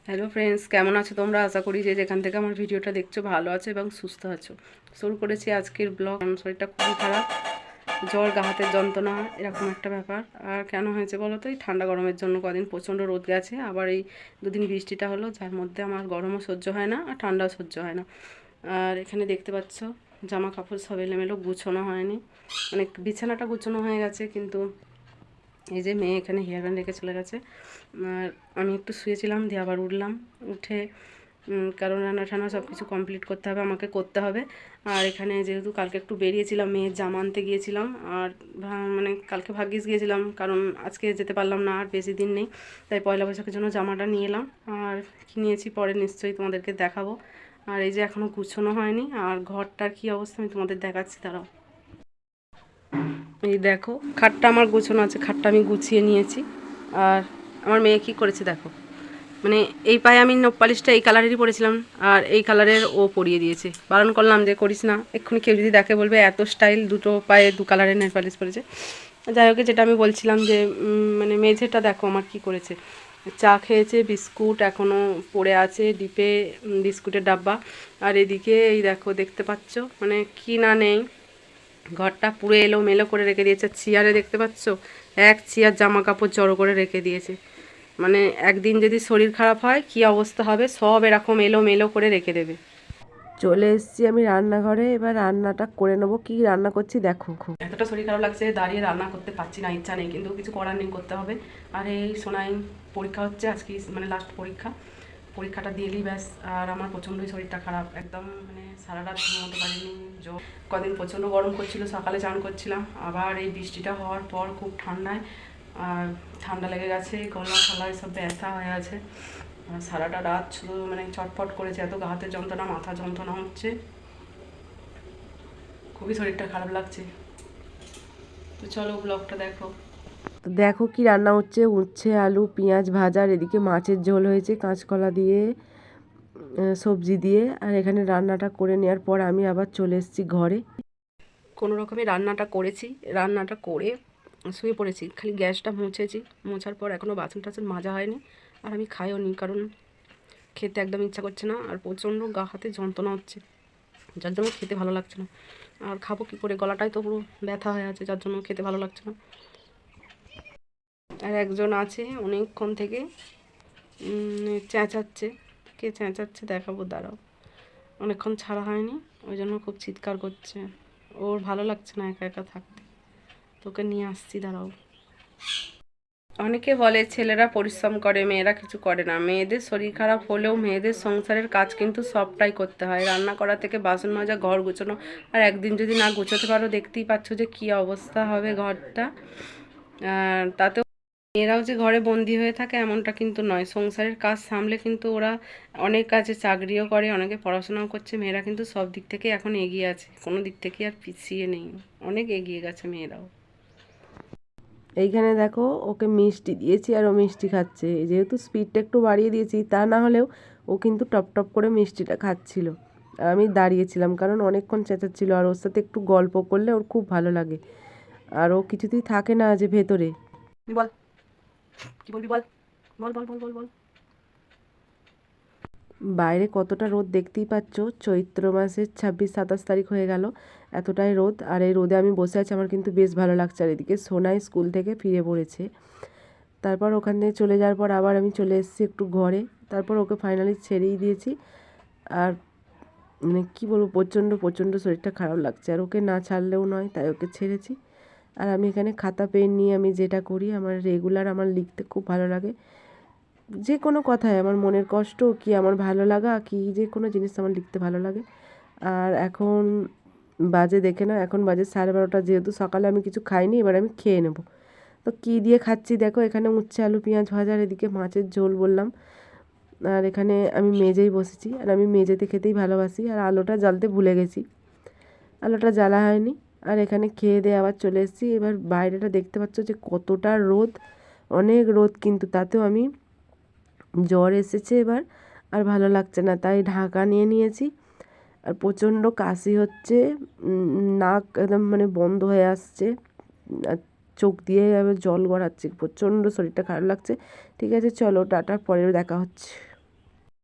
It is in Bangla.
হ্যালো ফ্রেন্ডস, কেমন আছো তোমরা? আশা করি যে যেখান থেকে আমার ভিডিওটা দেখছো ভালো আছো এবং সুস্থ আছো। শুরু করেছি আজকের ব্লগ। আমার শরীরটা খুবই খারাপ, জ্বর, গা হাতের যন্ত্রণা, এরকম একটা ব্যাপার। আর কেন হয়েছে বলো তো? এই ঠান্ডা গরমের জন্য। কদিন প্রচণ্ড রোদ গেছে, আবার এই দুদিন বৃষ্টিটা হলো, যার মধ্যে আমার গরমও সহ্য হয় না আর ঠান্ডাও সহ্য হয় না। আর এখানে দেখতে পাচ্ছ জামা কাপড় সব এলোমেলো, গুছোনো হয়নি। মানে বিছানাটা গুছোনো হয়ে গেছে, কিন্তু এই যে মেয়ে এখানে হেয়ার ব্যান্ড রেখে চলে গেছে। আর আমি একটু শুয়েছিলাম, দিয়ে আবার উঠলাম। উঠে কারণ রান্না টান্না সব কিছু কমপ্লিট করতে হবে, আমাকে করতে হবে। আর এখানে যেহেতু কালকে একটু বেরিয়েছিলাম, মেয়ের জামা আনতে গিয়েছিলাম। আর মানে কালকে ভাগ্যিস গিয়েছিলাম, কারণ আজকে যেতে পারলাম না, আর বেশি দিন নেই। তাই পয়লা বৈশাখের জন্য জামাটা নিয়ে এলাম। আর কী নিয়েছি পরে নিশ্চয়ই তোমাদেরকে দেখাবো। আর এই যে এখনও গুছোনো হয়নি, আর ঘরটার কী অবস্থা আমি তোমাদের দেখাচ্ছি, তারাও। এই দেখো, খাটটা আমার গোছানো আছে, খাটটা আমি গুছিয়ে নিয়েছি। আর আমার মেয়ে কী করেছে দেখো, মানে এই পায়ে আমি নখ পালিশটা এই কালারেরই পরেছিলাম, আর এই কালারের ও পরিয়ে দিয়েছে। বারণ করলাম যে করিস না, এক্ষুনি কেউ যদি দেখে বলবে এত স্টাইল, দুটো পায়ে দু কালারের নেল পালিশ পরেছে। যাই হোক, যেটা আমি বলছিলাম যে মানে মেঝেটা দেখো আমার কি করেছে। চা খেয়েছে, বিস্কুট এখনও পড়ে আছে ডিপে, বিস্কুটের ডাব্বা। আর এদিকে এই দেখো, দেখতে পাচ্ছ মানে কি না নেই, ঘরটা পুরো এলোমেলো করে রেখে দিয়েছে। চেয়ারে দেখতে পাচ্ছ, এক চেয়ার জামা কাপড় জড়ো করে রেখে দিয়েছে। মানে একদিন যদি শরীর খারাপ হয় কি অবস্থা হবে, সব এরকম এলোমেলো করে রেখে দেবে। চলে এসেছি আমি রান্নাঘরে, এবার রান্নাটা করে নেবো। কি রান্না করছি দেখো। খুব এতটা শরীর খারাপ লাগছে, দাঁড়িয়ে রান্না করতে পারছি না, ইচ্ছা নেই, কিন্তু কিছু করার নেই, করতে হবে। আর এই সোনাই পরীক্ষা হচ্ছে আজকে, মানে লাস্ট পরীক্ষা। পরীক্ষাটা দিয়েই ব্যাস। আর আমার প্রচণ্ডই শরীরটা খারাপ, একদম মানে সারা রাত ঘুমোতে পারিনি। কদিন প্রচণ্ড গরম করছিল, সকালে চান করছিলাম, আবার এই বৃষ্টিটা হওয়ার পর খুব ঠান্ডায় আর ঠান্ডা লেগে গেছে, গলা ফলা সব ব্যথা হয়ে আছে। সারাটা রাত শুধু মানে চটপট করেছে, এত গা হাতের যন্ত্রণা, মাথা যন্ত্রণা হচ্ছে, খুবই শরীরটা খারাপ লাগছে। তো চলো ব্লগটা দেখো। তো দেখো কি রান্না হচ্ছে, উচ্ছে আলু পেঁয়াজ ভাজার, এদিকে মাছের ঝোল হয়েছে কাঁচকলা দিয়ে, সবজি দিয়ে। আর এখানে রান্নাটা করে নেওয়ার পর আমি আবার চলে এসেছি ঘরে। কোনো রকমে রান্নাটা করেছি, রান্নাটা করে শুয়ে পড়েছি, খালি গ্যাসটা মুছেছি। মোছার পর এখনও বাসন টাসন মাজা হয়নি, আর আমি খাইও নি, কারণ খেতে একদম ইচ্ছা করছে না, আর প্রচণ্ড গা হাতে যন্ত্রণা হচ্ছে, যার জন্য খেতে ভালো লাগছে না। আর খাবো কী করে, গলাটাই তো পুরো ব্যথা হয়ে আছে, যার জন্য খেতে ভালো লাগছে না। আর একজন আছে অনেকক্ষণ থেকে চেঁচাচ্ছে, কে চেঁচাচ্ছে দেখাবো, দাঁড়াও। অনেকক্ষণ ছাড়া হয়নি, ওই জন্য খুব চিৎকার করছে। ওর ভালো লাগছে না একা একা থাকতে, তোকে নিয়ে আসছি, দাঁড়াও। অনেকে বলে ছেলেরা পরিশ্রম করে, মেয়েরা কিছু করে না। মেয়েদের শরীর খারাপ হলেও মেয়েদের সংসারের কাজ কিন্তু সবটাই করতে হয়, রান্না করা থেকে বাসন মাজা, ঘর গুছানো। আর একদিন যদি না গুছোতে পারো, দেখতেই পাচ্ছ যে কী অবস্থা হবে ঘরটা। তাতেও মেয়েরাও যে ঘরে বন্দি হয়ে থাকে এমনটা কিন্তু নয়, সংসারের কাজ সামলে কিন্তু ওরা অনেক কাজে চাকরিও করে, অনেকে পড়াশোনাও করছে। মেয়েরা কিন্তু সব দিক থেকে এখন এগিয়ে আছে, কোনো দিক থেকে আর পিছিয়ে নেই, অনেক এগিয়ে গেছে মেয়েরাও। এইখানে দেখো ওকে মিষ্টি দিয়েছি, আর ও মিষ্টি খাচ্ছে। যেহেতু স্পিডটা একটু বাড়িয়ে দিয়েছি, তা না হলেও ও কিন্তু টপ টপ করে মিষ্টিটা খাচ্ছিল। আমি দাঁড়িয়েছিলাম, কারণ অনেকক্ষণ চেঁচাচ্ছিল, আর ওর সাথে একটু গল্প করলে ওর খুব ভালো লাগে। আর ও কিছুতেই থাকে না যে ভেতরে। বল, কি বলবি বল, বল বল বল বল বল। বাইরে কতটা রোদ দেখতেই পাচ্ছ, চৈত্র মাসের 26-27 তারিখ হয়ে গেল, এতটাই রোদ। আর এই রোদে আমি বসে আছি, আমার কিন্তু বেশ ভালো লাগছে। আর এদিকে সোনাই স্কুল থেকে ফিরে পড়েছে। তারপর ওখান থেকে চলে যাওয়ার পর আবার আমি চলে এসেছি একটু ঘরে। তারপর ওকে ফাইনালি ছেড়েই দিয়েছি। আর মানে কী বলবো, প্রচণ্ড প্রচণ্ড শরীরটা খারাপ লাগছে, আর ওকে না ছাড়লেও নয়, তাই ওকে ছেড়েছি। আর আমি এখানে খাতা পেন নিয়ে আমি যেটা করি, আমার রেগুলার আমার লিখতে খুব ভালো লাগে। যে কোনো কথায় আমার মনের কষ্ট কি আমার ভালো লাগা কি যে কোনো জিনিস আমার লিখতে ভালো লাগে। আর এখন বাজে দেখে না, এখন বাজে 12:30। যেহেতু সকালে আমি কিছু খাইনি, এবার আমি খেয়ে নেব। তো কী দিয়ে খাচ্ছি দেখো, এখানে উচ্ছে আলু পেঁয়াজ ভাজার, এদিকে মাছের ঝোল বললাম। আর এখানে আমি মেজেই বসেছি, আর আমি মেজেতে খেতেই ভালোবাসি। আর আলোটা জ্বালতে ভুলে গেছি, আলোটা জ্বালা হয়নি। আর এখানে খেয়ে দিয়ে আবার চলে এসেছি। এবার বাইরেটা দেখতে পাচ্ছ যে কতটা রোদ, অনেক রোদ, কিন্তু তাতেও আমি জ্বর এসেছে এবার, আর ভালো লাগছে না, তাই ঢাকা নিয়ে নিয়েছি। আর প্রচণ্ড কাশি হচ্ছে, নাক একদম মানে বন্ধ হয়ে আসছে, আর চোখ দিয়ে আবার জল গড়াচ্ছে, প্রচণ্ড শরীরটা খারাপ লাগছে। ঠিক আছে, চলো টাটা, পরে দেখা হচ্ছে।